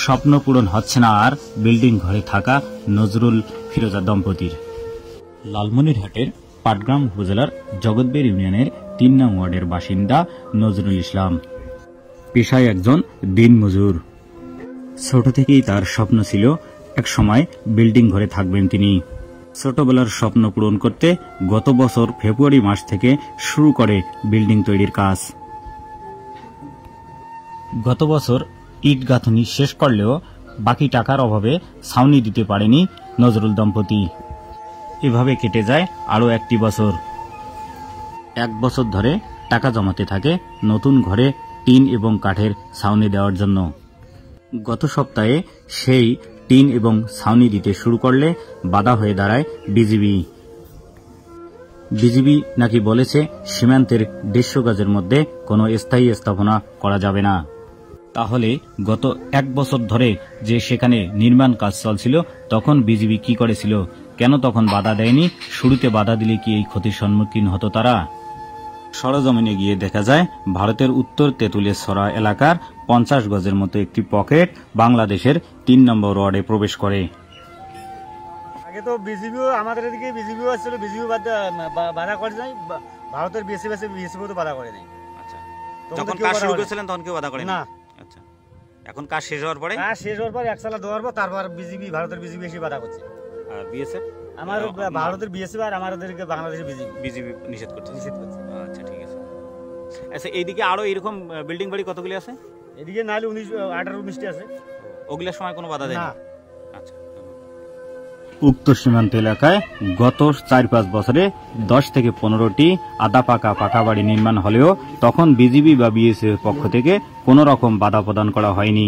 স্বপ্ন পূরণ হচ্ছে না আর বিল্ডিং ঘরে থাকা নজরুল ফিরোজা দম্পতির। লালমনিরহাটের পাটগ্রাম উপজেলার জগৎবের ইউনিয়নের ৩ নং ওয়ার্ডের বাসিন্দা নজরুল ইসলাম পেশায় একজন দিনমজুর। ছোট থেকেই তার স্বপ্ন ছিল এক সময় বিল্ডিং ঘরে থাকবেন তিনি। ছোটবেলার স্বপ্ন পূরণ করতে গত বছর ফেব্রুয়ারি মাস থেকে শুরু করে বিল্ডিং তৈরির কাজ। গত বছর ইট গাঁথনি শেষ করলেও বাকি টাকার অভাবে ছাউনি দিতে পারেনি নজরুল দম্পতি। এভাবে কেটে যায় আরও একটি বছর। 1 বছর ধরে টাকা জমাতে থাকে নতুন ঘরে টিন এবং কাঠের ছাউনি দেওয়ার জন্য। গত সপ্তাহে সেই টিন এবং ছাউনি দিতে শুরু করলে বাধা হয়ে দাঁড়ায় বিজিবি। বিজিবি নাকি বলেছে সীমান্তের 150 গজের মধ্যে কোনো স্থায়ী স্থাপনা করা যাবে না। তাহলে গত 1 বছর ধরে যে সেখানে নির্মাণ কাজ চলছিল তখন বিজিবি কি করেছিল? কেন তখন বাধা দেয়নি? শুরুতে বাধা দিলে কি এই ক্ষতির সম্মুখীন হতো তারা? সরজমিনে গিয়ে দেখা যায় ভারতের উত্তর তেঁতুলিয়াছড়া এলাকার 50 গজের মতো একটি পকেট বাংলাদেশের 3 নম্বর ওয়ার্ডে প্রবেশ করে। আগে তো বিজিবিও আমাদের এদিকে বিজিবিও আসছিল, বিজিবিও বাধা করে নাই, ভারতের বিএসএফ তো বাধা করে নাই। আচ্ছা, যখন কাজ শুরু করেছিলেন তখন কেউ বাধা করে না? আচ্ছা, এখন কাজ শেষ হওয়ার পরে এক সালা দেওয়ার পর তারপর বিজিবি, ভারতের বিজিবি এসে বাধা করছে। আর বিএসএফ আমার ভারতের বিএসএফ আর আমাদেরকে বাংলাদেশের বিজিবি নিষেধ করছে। আচ্ছা, ঠিক আছে। আচ্ছা, এইদিকে আরো এরকম বিল্ডিং বাড়ি কতগুলি আছে? এদিকে নাহলে 18-19টি আছে। ওগুলোর সময় কোনো বাধা দেয় না? আচ্ছা। উক্ত সীমান্ত এলাকায় গত 4-5 বছরে 10 থেকে 15টি আধা পাকা বাড়ি নির্মাণ হলেও তখন বিজিবি বা বিএসএফ পক্ষ থেকে কোনো রকম বাধা প্রদান করা হয়নি।